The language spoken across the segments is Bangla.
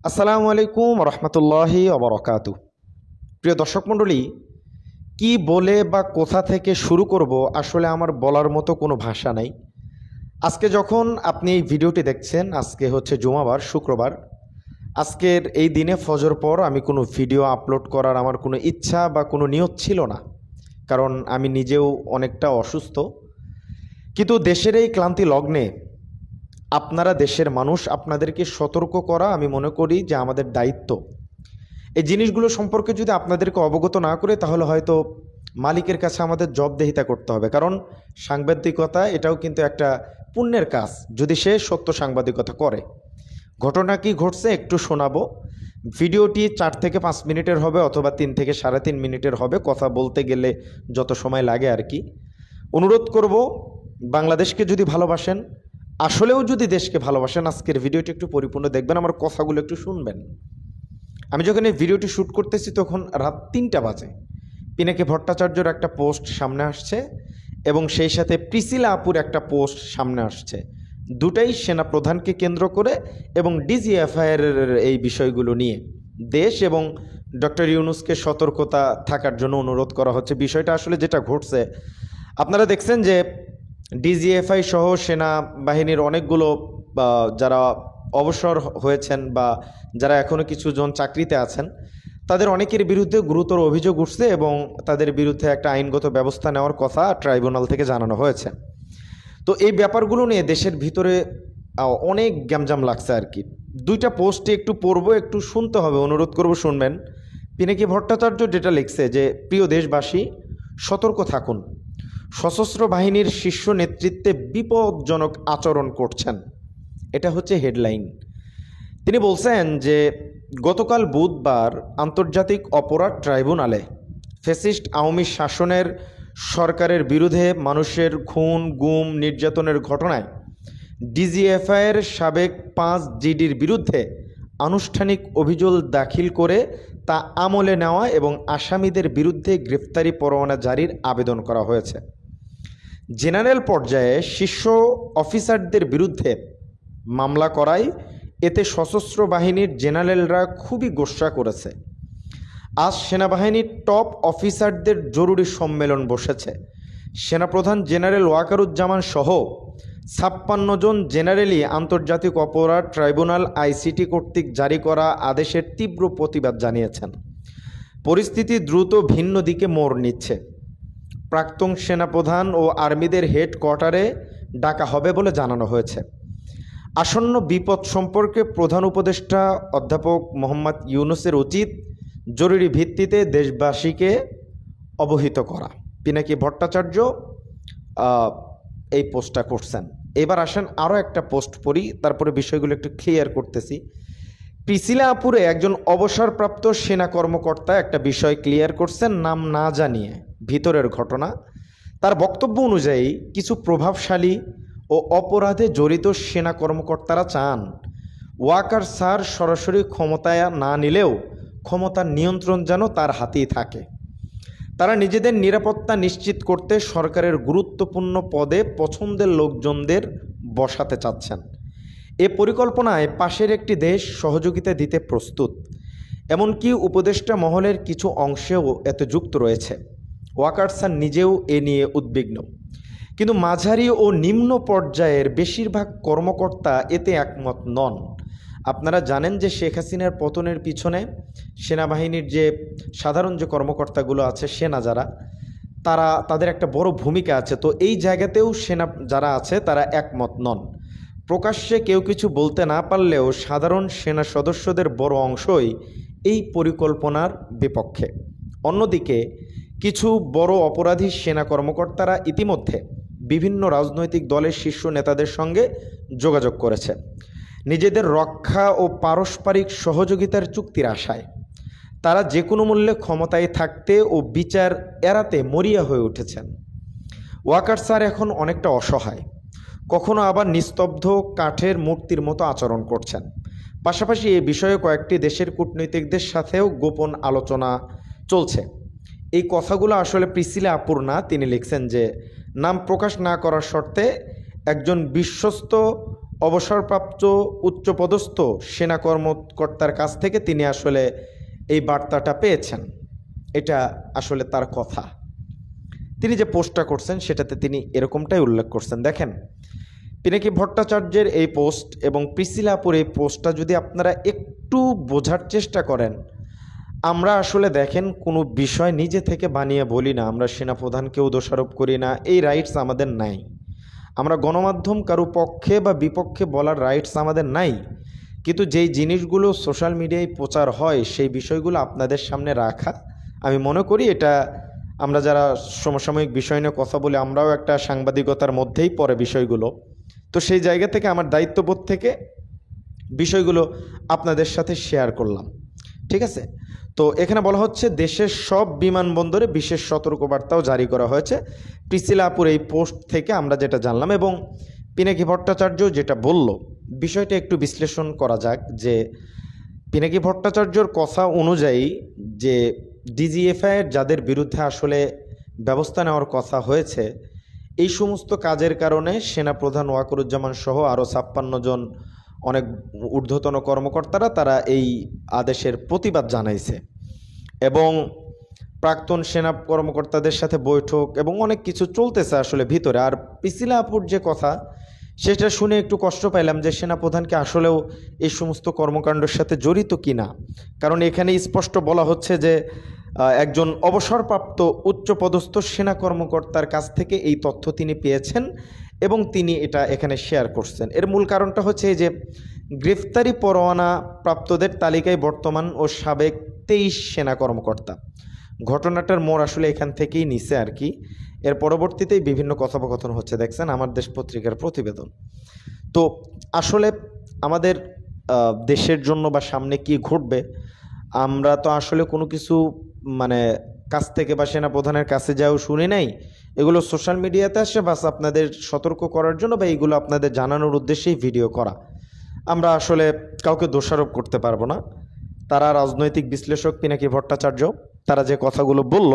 আসসালামু আলাইকুম রহমতুল্লাহি ওবরাকাতু। প্রিয় দর্শক মণ্ডলী, কি বলে বা কোথা থেকে শুরু করব আসলে আমার বলার মতো কোনো ভাষা নাই। আজকে যখন আপনি এই ভিডিওটি দেখছেন, আজকে হচ্ছে জুমাবার, শুক্রবার। আজকের এই দিনে ফজর পর আমি কোনো ভিডিও আপলোড করার আমার কোনো ইচ্ছা বা কোনো নিয়ত ছিল না, কারণ আমি নিজেও অনেকটা অসুস্থ। কিন্তু দেশের এই ক্লান্তি লগ্নে আপনারা দেশের মানুষ, আপনাদেরকে সতর্ক করা আমি মনে করি যে আমাদের দায়িত্ব। এই জিনিসগুলো সম্পর্কে যদি আপনাদেরকে অবগত না করে, তাহলে হয়তো মালিকের কাছে আমাদের জবাবদিহিতা করতে হবে। কারণ সাংবাদিকতা এটাও কিন্তু একটা পুণ্যের কাজ, যদি সে সত্য সাংবাদিকতা করে। ঘটনা কি ঘটছে একটু শোনাবো। ভিডিওটি 4 থেকে 5 মিনিটের হবে, অথবা 3 থেকে 3.5 মিনিটের হবে। কথা বলতে গেলে যত সময় লাগে আর কি। অনুরোধ করব, বাংলাদেশকে যদি ভালোবাসেন, আসলেও যদি দেশকে ভালোবাসেন, আজকের ভিডিওটি একটু পরিপূর্ণ দেখবেন, আমার কথাগুলো একটু শুনবেন। আমি যখন এই ভিডিওটি শ্যুট করতেছি তখন রাত 3টা বাজে। পিনাকি ভট্টাচার্যর একটা পোস্ট সামনে আসছে এবং সেই সাথে প্রিসিলা আপুর একটা পোস্ট সামনে আসছে। দুটাই সেনা প্রধানকে কেন্দ্র করে এবং ডিজিএফআইআরের এই বিষয়গুলো নিয়ে দেশ এবং ডক্টর ইউনূসকে সতর্কতা থাকার জন্য অনুরোধ করা হচ্ছে। বিষয়টা আসলে যেটা ঘটছে, আপনারা দেখছেন যে ডিজিএফআই সহ সেনাবাহিনীর অনেকগুলো যারা অবসর হয়েছেন বা যারা এখনও কিছুজন চাকরিতে আছেন, তাদের অনেকের বিরুদ্ধে গুরুতর অভিযোগ উঠছে এবং তাদের বিরুদ্ধে একটা আইনগত ব্যবস্থা নেওয়ার কথা ট্রাইব্যুনাল থেকে জানানো হয়েছে। তো এই ব্যাপারগুলো নিয়ে দেশের ভিতরে অনেক গ্যামজাম লাগছে আর কি। দুইটা পোস্টে একটু পড়বো, একটু শুনতে হবে, অনুরোধ করব শুনবেন। পিনাকি ভট্টাচার্য যেটা লিখছে যে, প্রিয় দেশবাসী, সতর্ক থাকুন, সশস্ত্র বাহিনীর শীর্ষ নেতৃত্বে বিপজ্জনক আচরণ করছেন। এটা হচ্ছে হেডলাইন। তিনি বলছেন যে গতকাল বুধবার আন্তর্জাতিক অপরাধ ট্রাইব্যুনালে ফ্যাসিস্ট আওয়ামী শাসনের সরকারের বিরুদ্ধে মানুষের খুন, গুম, নির্যাতনের ঘটনায় ডিজিএফআইয়ের সাবেক 5 জিডির বিরুদ্ধে আনুষ্ঠানিক অভিযোগ দাখিল করে তা আমলে নেওয়া এবং আসামিদের বিরুদ্ধে গ্রেফতারি পরোয়ানা জারির আবেদন করা হয়েছে। জেনারেল পর্যায়ে শীর্ষ অফিসারদের বিরুদ্ধে মামলা করায় এতে সশস্ত্র বাহিনীর জেনারেলরা খুবই গোস্বা করেছে। আজ সেনাবাহিনীর টপ অফিসারদের জরুরি সম্মেলন বসেছে। সেনাপ্রধান জেনারেল ওয়াকারুজ্জামান সহ 56 জন জেনারেলই আন্তর্জাতিক অপরাধ ট্রাইব্যুনাল আইসিটি কর্তৃক জারি করা আদেশের তীব্র প্রতিবাদ জানিয়েছেন। পরিস্থিতি দ্রুত ভিন্ন দিকে মোড় নিচ্ছে। প্রাক্তন সেনাপ্রধান ও আর্মিদের হেডকোয়ার্টারে ডাকা হবে বলে জানানো হয়েছে। আসন্ন বিপদ সম্পর্কে প্রধান উপদেষ্টা অধ্যাপক মোহাম্মদ ইউনূসের উচিত জরুরি ভিত্তিতে দেশবাসীকে অবহিত করা। পিনাকি ভট্টাচার্য এই পোস্টটা করছেন। এবার আসেন আরও একটা পোস্ট পড়ি, তারপরে বিষয়গুলো একটু ক্লিয়ার করতেছি। প্রিসিলা আপুরে একজন অবসরপ্রাপ্ত সেনা কর্মকর্তা একটা বিষয় ক্লিয়ার করছেন, নাম না জানিয়ে, ভিতরের ঘটনা। তার বক্তব্য অনুযায়ী কিছু প্রভাবশালী ও অপরাধে জড়িত সেনা কর্মকর্তারা চান ওয়াকার স্যার সরাসরি ক্ষমতায় না নিলেও ক্ষমতার নিয়ন্ত্রণ যেন তার হাতেই থাকে। তারা নিজেদের নিরাপত্তা নিশ্চিত করতে সরকারের গুরুত্বপূর্ণ পদে পছন্দের লোকজনদের বসাতে চাচ্ছেন। এ পরিকল্পনায় পাশের একটি দেশ সহযোগিতা দিতে প্রস্তুত, এমনকি উপদেষ্টা মহলের কিছু অংশেও এতে যুক্ত রয়েছে। ওয়াকার স্যার নিজেও এ নিয়ে উদ্বিগ্ন, কিন্তু মাঝারি ও নিম্ন পর্যায়ের বেশিরভাগ কর্মকর্তা এতে একমত নন। আপনারা জানেন যে শেখ হাসিনার পতনের পিছনে সেনাবাহিনীর যে সাধারণ যে কর্মকর্তাগুলো আছে, সেনা যারা, তাদের একটা বড় ভূমিকা আছে। তো এই জায়গাতেও সেনা যারা আছে তারা একমত নন। প্রকাশ্যে কেউ কিছু বলতে না পারলেও সাধারণ সেনা সদস্যদের বড় অংশই এই পরিকল্পনার বিপক্ষে। অন্যদিকে কিছু বড় অপরাধী সেনা কর্মকর্তারা ইতিমধ্যে বিভিন্ন রাজনৈতিক দলের শীর্ষ নেতাদের সঙ্গে যোগাযোগ করেছে, নিজেদের রক্ষা ও পারস্পরিক সহযোগিতার চুক্তির আশায়। তারা যে কোনো মূল্যে ক্ষমতায় থাকতে ও বিচার এড়াতে মরিয়া হয়ে উঠেছেন। ওয়াকার স্যার এখন অনেকটা অসহায়, কখনো আবার নিস্তব্ধ কাঠের মূর্তির মতো আচরণ করছেন। পাশাপাশি এ বিষয়ে কয়েকটি দেশের কূটনীতিকদের সাথেও গোপন আলোচনা চলছে। এই কথাগুলো আসলে প্রিসিলা আপুর না, তিনি লিখছেন যে নাম প্রকাশ না করার শর্তে একজন বিশ্বস্ত অবসরপ্রাপ্ত উচ্চপদস্থ সেনা কর্মকর্তার কাছ থেকে তিনি আসলে এই বার্তাটা পেয়েছেন। এটা আসলে তার কথা। তিনি যে পোস্টটা করছেন সেটাতে তিনি এরকমটাই উল্লেখ করছেন। দেখেন, পিনাকি ভট্টাচার্যের এই পোস্ট এবং প্রিসিলা আপুর এই পোস্টটা যদি আপনারা একটু বোঝার চেষ্টা করেন, আমরা আসলে দেখেন কোনো বিষয় নিজে থেকে বানিয়ে বলি না, আমরা সেনাপ্রধানকেও দোষারোপ করি না, এই রাইটস আমাদের নাই। আমরা গণমাধ্যম কারো পক্ষে বা বিপক্ষে বলার রাইটস আমাদের নাই, কিন্তু যেই জিনিসগুলো সোশ্যাল মিডিয়ায় প্রচার হয় সেই বিষয়গুলো আপনাদের সামনে রাখা, আমি মনে করি এটা আমরা যারা সমসাময়িক বিষয় নিয়ে কথা বলি আমরাও একটা সাংবাদিকতার মধ্যেই পড়ে বিষয়গুলো। তো সেই জায়গা থেকে আমার দায়িত্ববোধ থেকে বিষয়গুলো আপনাদের সাথে শেয়ার করলাম। ঠিক আছে, তো এখানে বলা হচ্ছে দেশের সব বিমানবন্দরে বিশেষ সতর্কবার্তাও জারি করা হয়েছে। প্রিসিলা আপুর এই পোস্ট থেকে আমরা যেটা জানলাম এবং পিনাকি ভট্টাচার্য যেটা বলল, বিষয়টা একটু বিশ্লেষণ করা যাক। যে পিনাকি ভট্টাচার্যর কথা অনুযায়ী যে ডিজিএফআইয়ের যাদের বিরুদ্ধে আসলে ব্যবস্থা নেওয়ার কথা হয়েছে, এই সমস্ত কাজের কারণে সেনাপ্রধান ওয়াকারুজ্জামান সহ আরও 56 জন অনেক ঊর্ধ্বতন কর্মকর্তারা তারা এই আদেশের প্রতিবাদ জানাইছে এবং প্রাক্তন সেনা কর্মকর্তাদের সাথে বৈঠক এবং অনেক কিছু চলতেছে আসলে ভিতরে। আর প্রিসিলা আপুর যে কথা সেটা শুনে একটু কষ্ট পাইলাম যে সেনাপ্রধানকে আসলেও এই সমস্ত কর্মকাণ্ডের সাথে জড়িত কিনা, কারণ এখানে স্পষ্ট বলা হচ্ছে যে একজন অবসরপ্রাপ্ত উচ্চপদস্থ সেনা কর্মকর্তার কাছ থেকে এই তথ্য তিনি পেয়েছেন এবং তিনি এটা এখানে শেয়ার করছেন। এর মূল কারণটা হচ্ছে এই যে গ্রেফতারি পরোয়ানা প্রাপ্তদের তালিকায় বর্তমান ও সাবেক 23 সেনা কর্মকর্তা। ঘটনাটার মোড় আসলে এখান থেকেই নিছে আর কি। এর পরবর্তীতেই বিভিন্ন কথোপকথন হচ্ছে, দেখছেন আমার দেশ পত্রিকার প্রতিবেদন। তো আসলে আমাদের দেশের জন্য বা সামনে কি ঘটবে আমরা তো আসলে কোনো কিছু মানে কাছ থেকে বা সেনাপ্রধানের কাছে যাও শুনি নাই, এগুলো সোশ্যাল মিডিয়াতে আসে বাস আপনাদের সতর্ক করার জন্য বা এইগুলো আপনাদের জানানোর উদ্দেশ্যেই ভিডিও করা। আমরা আসলে কাউকে দোষারোপ করতে পারবো না। তারা রাজনৈতিক বিশ্লেষক পিনাকি ভট্টাচার্য, তারা যে কথাগুলো বলল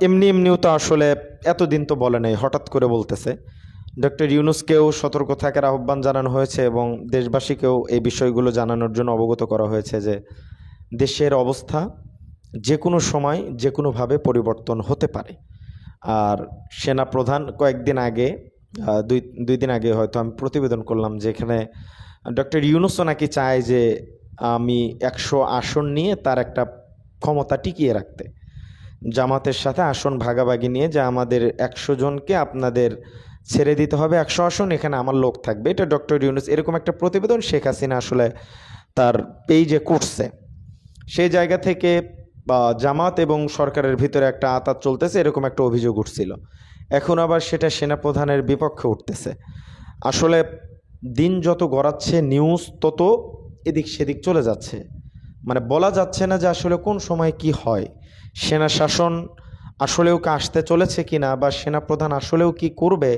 এমনিও তো আসলে এতদিন তো বলে নাই, হঠাৎ করে বলতেছে। ডক্টর ইউনূসকেও সতর্ক থাকার আহ্বান জানানো হয়েছে এবং দেশবাসীকেও এই বিষয়গুলো জানানোর জন্য অবগত করা হয়েছে যে দেশের অবস্থা যে কোনো সময় যে কোনোভাবে পরিবর্তন হতে পারে। আর সেনাপ্রধান কয়েকদিন আগে দুই দিন আগে হয়তো আমি প্রতিবেদন করলাম যে এখানে ডক্টর ইউনূসও নাকি চায় যে আমি 100 আসন নিয়ে তার একটা ক্ষমতা টিকিয়ে রাখতে, জামাতের সাথে আসন ভাগাভাগি নিয়ে যে আমাদের 100 জনকে আপনাদের ছেড়ে দিতে হবে 100 আসন, এখানে আমার লোক থাকবে। এটা ডক্টর ইউনূস এরকম একটা প্রতিবেদন শেখ হাসিনা আসলে তার পেজে করছে। সেই জায়গা থেকে জামাত এবং সরকারের ভিতরে একটা আঁতাত চলতেছে এরকম একটা অভিযোগ উঠছিল। এখন আবার সেটা সেনাপ্রধানের বিপক্ষে উঠতেছে। আসলে দিন যত গড়াচ্ছে নিউজ তত এদিক সেদিক চলে যাচ্ছে, মানে বলা যাচ্ছে না যে আসলে কোন সময় কি হয়, সেনা শাসন আসলেও কি আসতে চলেছে কিনা বা সেনাপ্রধান আসলেও কি করবে,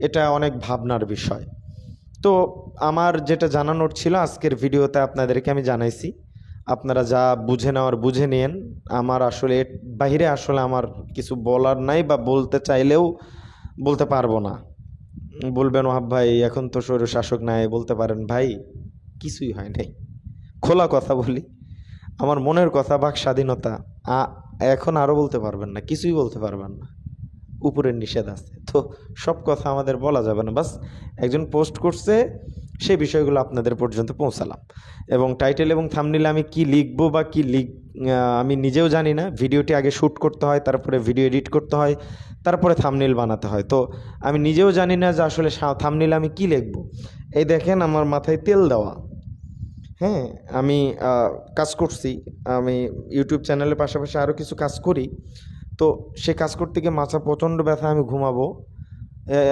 এটা অনেক ভাবনার বিষয়। তো আমার যেটা জানানোর ছিল আজকের ভিডিওতে আপনাদেরকে আমি জানাইছি, আপনারা যা বুঝে নেওয়ার বুঝে নিন। আমার আসলে এর বাইরে আসলে আমার কিছু বলার নাই বা বলতে চাইলেও বলতে পারবো না। বলবেন ওহাব ভাই এখন তো স্বৈর শাসক নাই, বলতে পারেন ভাই কিছুই হয় নাই, খোলা কথা বলি, আমার মনের কথা, বাক স্বাধীনতা। এখন আরও বলতে পারবেন না, কিছুই বলতে পারবেন না, উপরের নিষেধ আছে। তো সব কথা আমাদের বলা যাবে না, বাস একজন পোস্ট করছে সেই বিষয়গুলো আপনাদের পর্যন্ত পৌঁছালাম। এবং টাইটেল এবং থাম্বনেইলে আমি কি লিখবো বা কি আমি নিজেও জানি না। ভিডিওটি আগে শ্যুট করতে হয়, তারপরে ভিডিও এডিট করতে হয়, তারপরে থাম্বনেইল বানাতে হয়। তো আমি নিজেও জানি না যে আসলে থাম্বনেইলে আমি কি লিখবো। এই দেখেন আমার মাথায় তেল দেওয়া। হ্যাঁ, আমি কাজ করছি, আমি ইউটিউব চ্যানেলের পাশাপাশি আরও কিছু কাজ করি। তো সে কাজ করতে গিয়ে মাথা প্রচণ্ড ব্যথা, আমি ঘুমাবো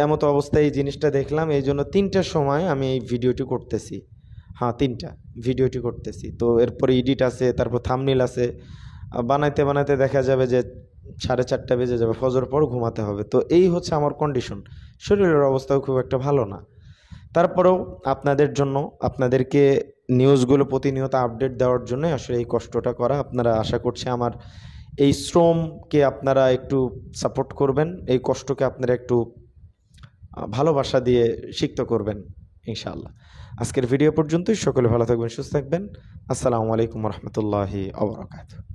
এমতো অবস্থায় এই জিনিসটা দেখলাম। এই জন্য 3টার সময় আমি এই ভিডিওটি করতেছি। হ্যাঁ 3টা ভিডিওটি করতেছি। তো এরপরে এডিট আছে, তারপর থাম্বনেইল আছে, বানাইতে বানাইতে দেখা যাবে যে 4:30 বেজে যাবে, ফজর পর ঘুমাতে হবে। তো এই হচ্ছে আমার কন্ডিশন, শরীরের অবস্থাও খুব একটা ভালো না। তারপরেও আপনাদের জন্য, আপনাদেরকে নিউজগুলো প্রতিনিয়ত আপডেট দেওয়ার জন্য আসলে এই কষ্টটা করা। আপনারা আশা করছি আমার এই শ্রমকে আপনারা একটু সাপোর্ট করবেন, এই কষ্টকে আপনারা একটু ভালোবাসা দিয়ে সিক্ত করবেন ইনশাআল্লাহ। আজকের ভিডিও পর্যন্তই। সকলে ভালো থাকবেন, সুস্থ থাকবেন। আসসালামু আলাইকুম রহমতুল্লাহি ওয়া বারাকাতুহু।